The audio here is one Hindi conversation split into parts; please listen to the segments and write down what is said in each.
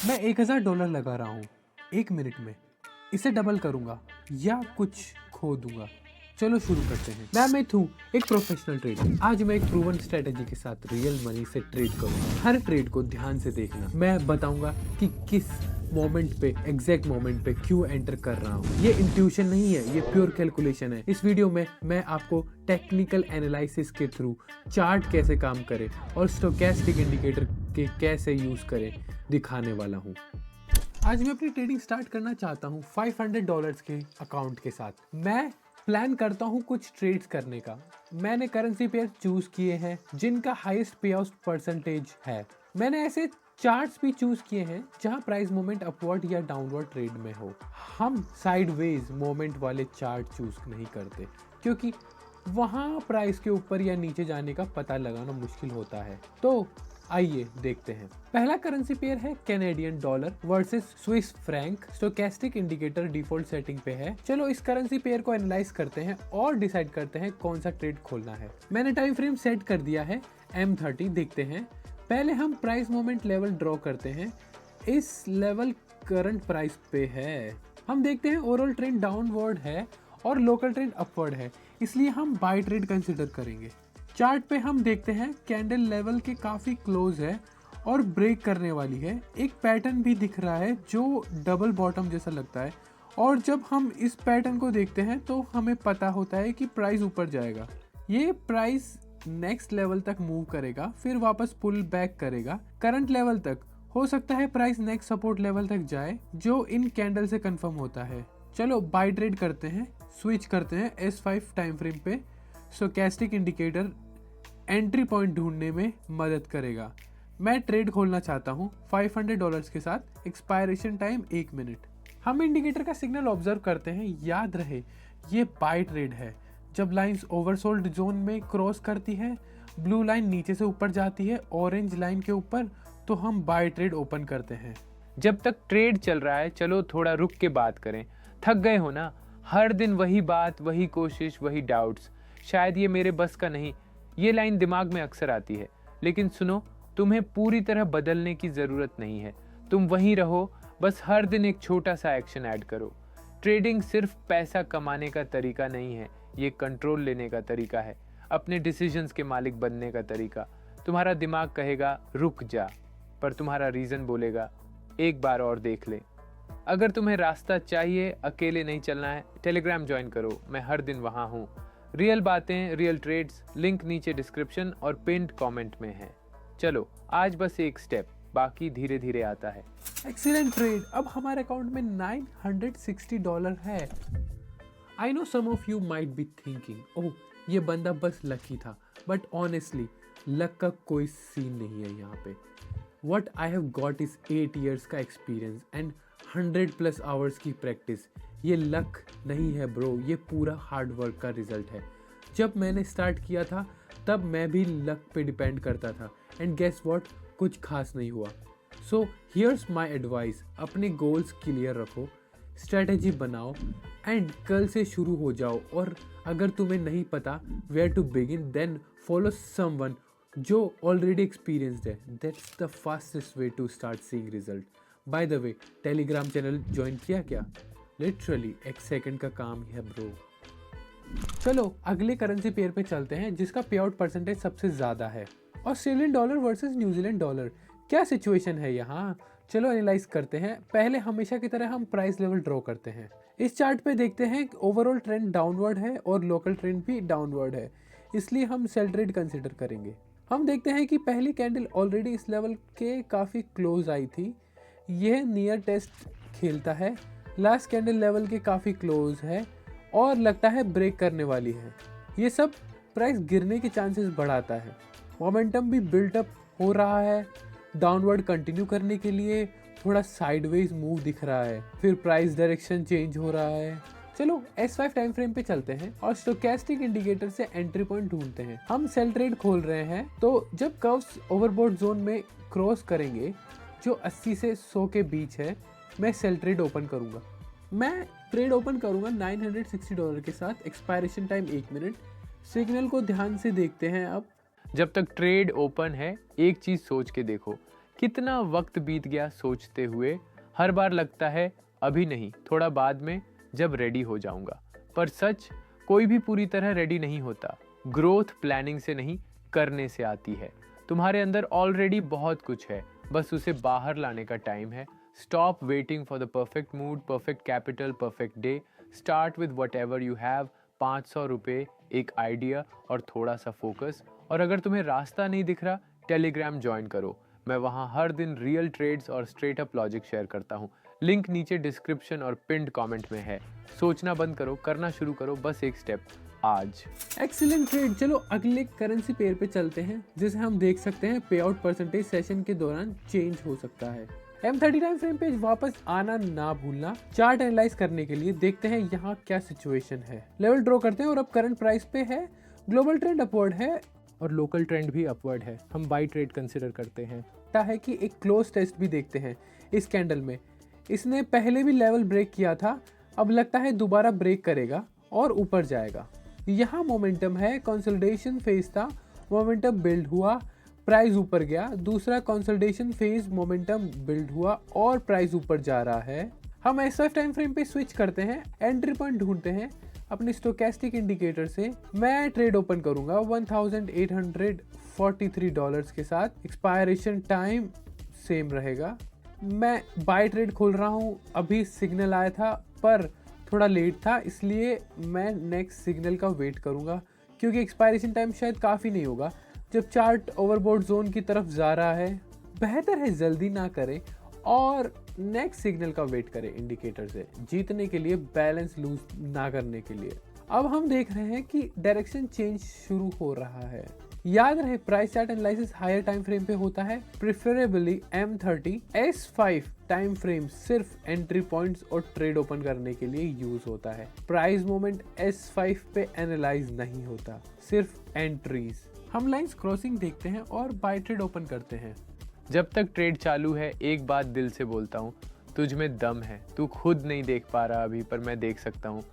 मैं $1000 लगा रहा हूँ 1 मिनट में। इसे डबल करूँगा या कुछ खो दूंगा। चलो शुरू करते हैं। मैं अमित हूँ, एक प्रोफेशनल ट्रेडर। आज मैं एक प्रूवन स्ट्रेटेजी के साथ रियल मनी से ट्रेड करूँगा। हर ट्रेड को ध्यान से देखना। मैं बताऊंगा कि किस मोमेंट पे, एग्जैक्ट मोमेंट पे क्यों एंटर कर रहा हूँ। ये इंट्यूशन नहीं है, ये प्योर कैलकुलेशन है। इस वीडियो में मैं आपको टेक्निकल एनालिसिस के थ्रू चार्ट कैसे काम करे और स्टोकेस्टिक इंडिकेटर के कैसे यूज करें दिखाने वाला हूँ। आज मैं अपनी ट्रेडिंग स्टार्ट करना चाहता हूँ $500 के अकाउंट के साथ। मैं प्लान करता हूँ कुछ ट्रेड्स करने का। मैंने करेंसी पेयर चूज किए हैं जिनका हाईएस्ट पे आउट परसेंटेज है। मैंने ऐसे चार्ट्स भी चूज किए हैं जहां प्राइस मूवमेंट अपवर्ड या डाउनवर्ड ट्रेड में हो। हम साइडवेज मूवमेंट वाले चार्ट चूज नहीं करते क्योंकि वहां प्राइस के ऊपर या नीचे जाने का पता लगाना मुश्किल होता है। तो आइए देखते हैं। पहला करेंसी पेयर है Canadian dollar versus Swiss franc. Stochastic indicator default setting पे है। चलो इस करेंसी पेयर को एनालाइज करते हैं और डिसाइड करते हैं कौन सा ट्रेड खोलना है। मैंने टाइम फ्रेम सेट कर दिया है M30। देखते हैं। पहले हम प्राइस मूवमेंट लेवल ड्रॉ करते हैं। इस लेवल करंट प्राइस पे है। हम देखते हैं ओवरऑल ट्रेंड डाउनवर्ड है और लोकल ट्रेंड अपवर्ड है, इसलिए हम बाय ट्रेड कंसिडर करेंगे। चार्ट पे हम देखते हैं कैंडल लेवल के काफ़ी क्लोज है और ब्रेक करने वाली है। एक पैटर्न भी दिख रहा है जो डबल बॉटम जैसा लगता है और जब हम इस पैटर्न को देखते हैं तो हमें पता होता है कि प्राइस ऊपर जाएगा। ये प्राइस नेक्स्ट लेवल तक मूव करेगा, फिर वापस पुल बैक करेगा करंट लेवल तक। हो सकता है प्राइस नेक्स्ट सपोर्ट लेवल तक जाए जो इन कैंडल से कंफर्म होता है। चलो बाय ट्रेड करते हैं। स्विच करते हैं S5 टाइम फ्रेम पे। स्टोकेस्टिक इंडिकेटर एंट्री पॉइंट ढूंढने में मदद करेगा। मैं ट्रेड खोलना चाहता हूँ $500 के साथ। Expiration time 1 minute. हम इंडिकेटर का सिग्नल ऑब्जर्व करते हैं। याद रहे ये बाय ट्रेड है। जब लाइंस ओवरसोल्ड जोन में क्रॉस करती है, ब्लू लाइन नीचे से ऊपर जाती है ऑरेंज लाइन के ऊपर, तो हम बाय ट्रेड ओपन करते हैं। जब तक ट्रेड चल रहा है चलो थोड़ा रुक के बात करें। थक गए हो ना? हर दिन वही बात, वही कोशिश, वही डाउट्स। शायद ये मेरे बस का नहीं। ये लाइन दिमाग में अक्सर आती है, लेकिन सुनो, तुम्हें पूरी तरह बदलने की ज़रूरत नहीं है। तुम वहीं रहो, बस हर दिन एक छोटा सा एक्शन ऐड करो। ट्रेडिंग सिर्फ पैसा कमाने का तरीका नहीं है, ये कंट्रोल लेने का तरीका है, अपने डिसीजंस के मालिक बनने का तरीका। तुम्हारा दिमाग कहेगा रुक जा, पर तुम्हारा रीज़न बोलेगा एक बार और देख ले। अगर तुम्हें रास्ता चाहिए, अकेले नहीं चलना है, टेलीग्राम ज्वाइन करो, मैं हर दिन वहाँ हूँ। रियल बातें, रियल ट्रेड्स, लिंक नीचे डिस्क्रिप्शन और पिन्ड कमेंट में है। चलो आज बस एक स्टेप, बाकी धीरे धीरे आता है। Excellent trade. अब हमारे अकाउंट में $960 है। I know some of you might be thinking, oh ये बंदा बस लकी था, बट ऑनेस्टली लक का कोई सीन नहीं है यहाँ पे। What I have got is 8 years का एक्सपीरियंस एंड 100+ आवर्स की प्रैक्टिस। ये लक नहीं है ब्रो, ये पूरा हार्ड वर्क का रिजल्ट है। जब मैंने स्टार्ट किया था तब मैं भी लक पे डिपेंड करता था एंड गेस व्हाट, कुछ खास नहीं हुआ। सो हियर्स माय एडवाइस, अपने गोल्स क्लियर रखो, स्ट्रेटेजी बनाओ एंड कल से शुरू हो जाओ। और अगर तुम्हें नहीं पता where to begin, then follow someone जो ऑलरेडी एक्सपीरियंस्ड है। That's the fastest way to start seeing result. By the way, Telegram channel join किया क्या? लिटरली 1 सेकंड का काम है ब्रो। चलो अगले करेंसी पेयर पे चलते हैं जिसका पे आउट परसेंटेज सबसे ज़्यादा है। Australian dollar versus New Zealand dollar. क्या सिचुएशन है यहाँ? चलो एनालाइज करते हैं। पहले हमेशा की तरह हम प्राइस लेवल ड्रॉ करते हैं। इस चार्ट पे देखते हैं ओवरऑल ट्रेंड डाउनवर्ड है और लोकल ट्रेंड भी डाउनवर्ड है, इसलिए हम सेल ट्रेड कंसिडर करेंगे। हम देखते हैं कि पहली कैंडल ऑलरेडी इस लेवल के काफ़ी क्लोज आई थी। यह नियर टेस्ट खेलता है, लास्ट कैंडल लेवल के काफ़ी क्लोज है और लगता है ब्रेक करने वाली है। ये सब प्राइस गिरने के चांसेस बढ़ाता है। मोमेंटम भी बिल्टअप हो रहा है। डाउनवर्ड कंटिन्यू करने के लिए थोड़ा साइडवेज मूव दिख रहा है, फिर प्राइस डायरेक्शन चेंज हो रहा है। चलो S5 टाइम फ्रेम पे चलते हैं और स्टोकेस्टिक इंडिकेटर से एंट्री पॉइंट ढूंढते हैं। हम सेल ट्रेड खोल रहे हैं, तो जब कर्व्स ओवरबॉट जोन में क्रॉस करेंगे जो 80 से 100 के बीच है, मैं सेल ट्रेड ओपन करूंगा। मैं ट्रेड ओपन करूंगा $960 के साथ। Expiration time 1 minute. सिग्नल को ध्यान से देखते हैं। अब जब तक ट्रेड ओपन है, एक चीज सोच के देखो, कितना वक्त बीत गया सोचते हुए। हर बार लगता है अभी नहीं, थोड़ा बाद में, जब रेडी हो जाऊंगा। पर सच, कोई भी पूरी तरह रेडी नहीं होता। ग्रोथ प्लानिंग से नहीं, करने से आती है। तुम्हारे अंदर ऑलरेडी बहुत कुछ है, बस उसे बाहर लाने का टाइम है। Stop waiting for the perfect mood, perfect capital, perfect day. Start with what ever you have. 500 रुपये, एक आइडिया और थोड़ा सा फोकस। और अगर तुम्हें रास्ता नहीं दिख रहा, टेलीग्राम ज्वाइन करो। मैं वहाँ हर दिन रियल ट्रेड्स और स्ट्रेट अप लॉजिक शेयर करता हूँ। लिंक नीचे डिस्क्रिप्शन और पिन्ड कमेंट में है। सोचना बंद करो, करना शुरू करो, बस एक स्टेप आज। Excellent trade. चलो अगले करेंसी पेयर पे चलते हैं, जिसे हम देख सकते हैं पे आउट परसेंटेज सेशन के दौरान चेंज हो सकता है। M30 टाइम फ्रेम पे वापस आना ना भूलना। चार्ट एनालाइज करने के लिए देखते हैं यहाँ क्या सिचुएशन है। लेवल ड्रॉ करते हैं और अब करंट प्राइस पे है। ग्लोबल ट्रेंड अपवर्ड है और लोकल ट्रेंड भी अपवर्ड है। हम बाई ट्रेड कंसिडर करते हैं। है कि एक क्लोज टेस्ट भी देखते हैं इस कैंडल में। इसने पहले भी लेवल ब्रेक किया था, अब लगता है दोबारा ब्रेक करेगा और ऊपर जाएगा। यहाँ मोमेंटम है, कंसोलिडेशन फेज था, मोमेंटम बिल्ड हुआ, प्राइस ऊपर गया। दूसरा कंसोलिडेशन फेज, मोमेंटम बिल्ड हुआ और प्राइस ऊपर जा रहा है। हम S5 टाइम फ्रेम पे स्विच करते हैं, एंट्री पॉइंट ढूंढते हैं अपने स्टोकेस्टिक इंडिकेटर से। मैं ट्रेड ओपन करूंगा $1843 के साथ। एक्सपायरेशन टाइम सेम रहेगा। मैं बाय ट्रेड खोल रहा हूँ। अभी सिग्नल आया था पर थोड़ा लेट था, इसलिए मैं नेक्स्ट सिग्नल का वेट करूंगा, क्योंकि एक्सपायरेशन टाइम शायद काफ़ी नहीं होगा जब चार्ट ओवरबोट जोन की तरफ जा रहा है। बेहतर है जल्दी ना करें और नेक्स्ट सिग्नल का वेट करें इंडिकेटर से, जीतने के लिए, बैलेंस लूज ना करने के लिए। अब हम देख रहे हैं कि डायरेक्शन चेंज शुरू हो रहा है। याद रहे, price chart analysis higher time frame पे होता है, preferably M30। S5 time frame सिर्फ एंट्री पॉइंट्स और ट्रेड ओपन करने के लिए यूज होता है। प्राइस मोमेंट S5 पे एनालाइज नहीं होता, सिर्फ एंट्रीज। हम लाइंस क्रॉसिंग देखते हैं और बाय ट्रेड ओपन करते हैं। जब तक ट्रेड चालू है, एक बात दिल से बोलता हूँ, तुझ में दम है। तू खुद नहीं देख पा रहा अभी, पर मैं देख सकता हूँ।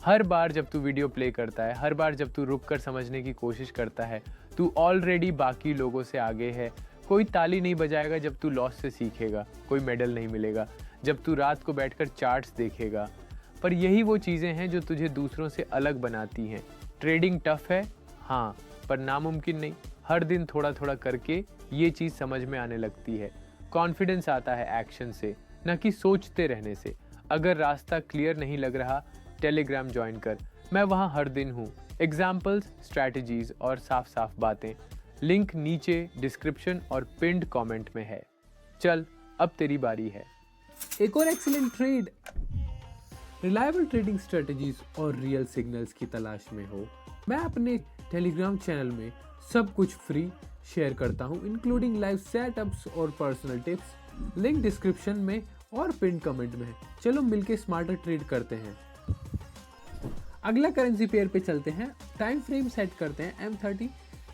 हर बार जब तू वीडियो प्ले करता है, हर बार जब तू रुक कर समझने की कोशिश करता है, तू ऑलरेडी बाकी लोगों से आगे है। कोई ताली नहीं बजाएगा जब तू लॉस से सीखेगा, कोई मेडल नहीं मिलेगा जब तू रात को बैठकर चार्ट्स देखेगा। पर यही वो चीज़ें हैं जो तुझे दूसरों से अलग बनाती हैं। ट्रेडिंग टफ है, हाँ, पर नामुमकिन नहीं। हर दिन थोड़ा थोड़ा करके ये चीज़ समझ में आने लगती है। कॉन्फिडेंस आता है एक्शन से, न कि सोचते रहने से। अगर रास्ता क्लियर नहीं लग रहा, टेलीग्राम ज्वाइन कर, मैं वहाँ हर दिन हूँ। एग्जाम्पल्स, स्ट्रैटेजीज और साफ साफ बातें। लिंक नीचे डिस्क्रिप्शन और पिन्ड कमेंट में है। चल, अब तेरी बारी है। एक और excellent trade. Reliable trading strategies और रियल सिग्नल्स की तलाश में हो, मैं अपने टेलीग्राम चैनल में सब कुछ फ्री शेयर करता हूँ, इंक्लूडिंग लाइव सेटअप्स और पर्सनल टिप्स। लिंक डिस्क्रिप्शन में और पिन कमेंट में है। चलो मिलके स्मार्टर ट्रेड करते हैं। अगला करेंसी पेयर पे चलते हैं। टाइम फ्रेम सेट करते हैं M30।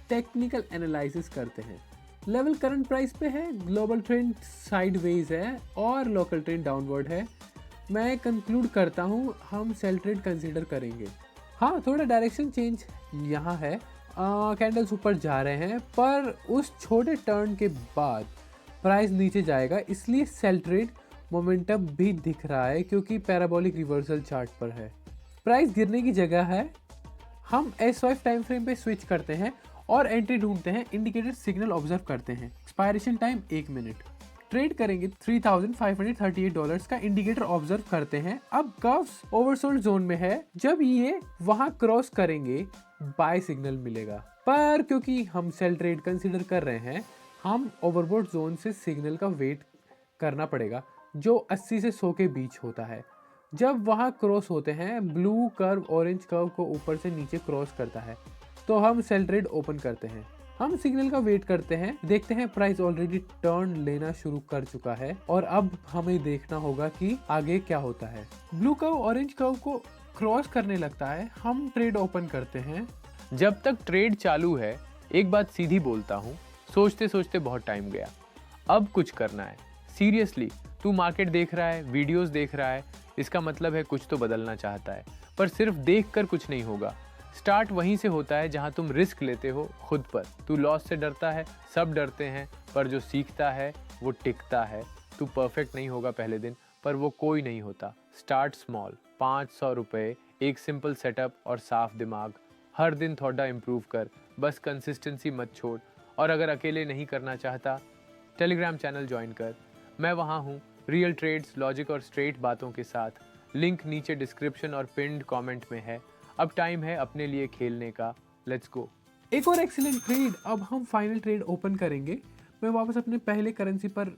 टेक्निकल एनालिसिस करते हैं। लेवल करंट प्राइस पे है, ग्लोबल ट्रेंड साइडवेज है और लोकल ट्रेंड डाउनवर्ड है। मैं कंक्लूड करता हूँ हम सेल ट्रेड कंसीडर करेंगे। हाँ, थोड़ा डायरेक्शन चेंज यहाँ है। कैंडल्स ऊपर जा रहे हैं, पर उस छोटे टर्न के बाद प्राइस नीचे जाएगा, इसलिए सेल ट्रेड मोमेंटम भी दिख रहा है क्योंकि पैराबोलिक रिवर्सल चार्ट पर है। प्राइस गिरने की जगह है। हम S5 टाइम फ्रेम पे स्विच करते हैं और एंट्री ढूंढते हैं। इंडिकेटर सिग्नल ऑब्जर्व करते हैं। Expiration time 1 minute. ट्रेड करेंगे $3,538 का। इंडिकेटर ऑब्जर्व करते हैं। अब कर्व्स ओवरसोल्ड जोन में है, जब ये वहां क्रॉस करेंगे बाय सिग्नल मिलेगा। पर क्योंकि हम सेल ट्रेड कंसीडर कर रहे हैं, हम ओवरबोट जोन से सिग्नल का वेट करना पड़ेगा, जो 80 से 100 के बीच होता है। जब वहां क्रॉस होते हैं, ब्लू कर्व ऑरेंज कर्व को ऊपर से नीचे क्रॉस करता है, तो हम सेल ट्रेड ओपन करते हैं। हम सिग्नल का वेट करते हैं, देखते हैं प्राइस ऑलरेडी टर्न लेना शुरू कर चुका है और अब हमें देखना होगा कि आगे क्या होता है। ब्लू कर्व ऑरेंज कर्व को क्रॉस करने लगता है, हम ट्रेड ओपन करते हैं। जब तक ट्रेड चालू है, एक बात सीधी बोलता हूँ, सोचते सोचते बहुत टाइम गया। अब कुछ करना है। सीरियसली, तू मार्केट देख रहा है, वीडियोस देख रहा है, इसका मतलब है कुछ तो बदलना चाहता है। पर सिर्फ देखकर कुछ नहीं होगा, स्टार्ट वहीं से होता है जहां तुम रिस्क लेते हो खुद पर। तू लॉस से डरता है, सब डरते हैं, पर जो सीखता है वो टिकता है। तू परफेक्ट नहीं होगा पहले दिन, पर वो कोई नहीं होता। स्टार्ट स्मॉल, 500 रुपये, एक सिंपल सेटअप और साफ दिमाग। हर दिन थोड़ा इम्प्रूव कर, बस कंसिस्टेंसी मत छोड़। और अगर अकेले नहीं करना चाहता, टेलीग्राम चैनल ज्वाइन कर। मैं वहाँ हूँ, रियल ट्रेड्स, लॉजिक और स्ट्रेट बातों के साथ। लिंक नीचे डिस्क्रिप्शन और पिन्ड कमेंट में है। अब टाइम है अपने लिए खेलने का। Let's go. एक और एक्सीलेंट ट्रेड। अब हम फाइनल ट्रेड ओपन करेंगे। मैं वापस अपने पहले करेंसी पर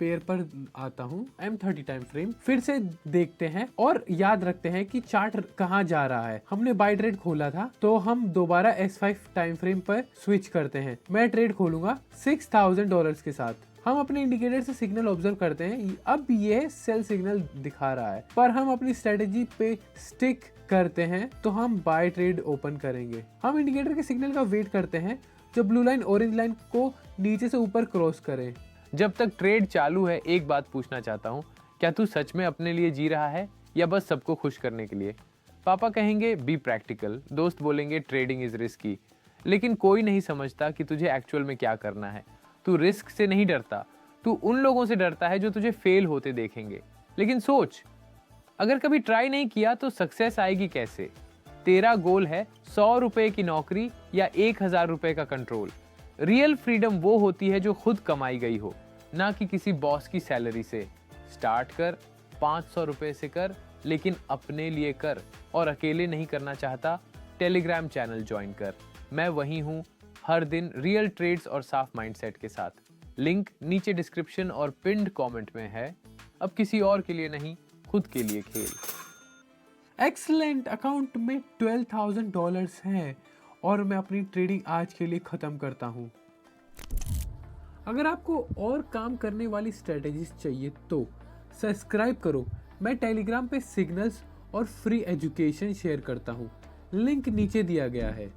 पेयर पर आता हूँ, M30 टाइम फ्रेम। फिर से देखते हैं और याद रखते हैं कि चार्ट कहाँ जा रहा है। हमने बाय ट्रेड खोला था, तो हम दोबारा S5 टाइम फ्रेम पर स्विच करते हैं। मैं ट्रेड खोलूंगा $6000 के साथ। हम अपने इंडिकेटर से सिग्नल ऑब्जर्व करते हैं। अब ये सेल सिग्नल दिखा रहा है, पर हम अपनी स्ट्रेटेजी पे स्टिक करते हैं, तो हम बाय ट्रेड ओपन करेंगे। हम इंडिकेटर के सिग्नल का वेट करते हैं, जो ब्लू लाइन ऑरेंज लाइन को नीचे से ऊपर क्रॉस करे। जब तक ट्रेड चालू है, एक बात पूछना चाहता हूँ, क्या तू सच में अपने लिए जी रहा है या बस सबको खुश करने के लिए? पापा कहेंगे बी प्रैक्टिकल, दोस्त बोलेंगे ट्रेडिंग इज रिस्की, लेकिन कोई नहीं समझता कि तुझे एक्चुअल में क्या करना है। तू रिस्क से नहीं डरता, तू उन लोगों से डरता है जो तुझे फेल होते देखेंगे। लेकिन सोच, अगर कभी ट्राई नहीं किया तो सक्सेस आएगी कैसे? तेरा गोल है 100 रुपए की नौकरी या 1000 रुपए का कंट्रोल। रियल फ्रीडम वो होती है जो खुद कमाई गई हो, ना कि किसी बॉस की सैलरी से। स्टार्ट कर, 500 रुपए से कर, लेकिन अपने लिए कर। और अकेले नहीं करना चाहता, टेलीग्राम चैनल ज्वाइन कर। मैं वहीं हूँ, हर दिन रियल ट्रेड्स और साफ माइंडसेट के साथ। लिंक नीचे डिस्क्रिप्शन और पिन्ड कमेंट में है। अब किसी और के लिए नहीं, खुद के लिए खेल। एक्सीलेंट। अकाउंट में $12,000 हैं और मैं अपनी ट्रेडिंग आज के लिए ख़त्म करता हूँ। अगर आपको और काम करने वाली स्ट्रेटेजीज चाहिए तो सब्सक्राइब करो। मैं टेलीग्राम पे सिग्नल्स और फ्री एजुकेशन शेयर करता हूँ। लिंक नीचे दिया गया है।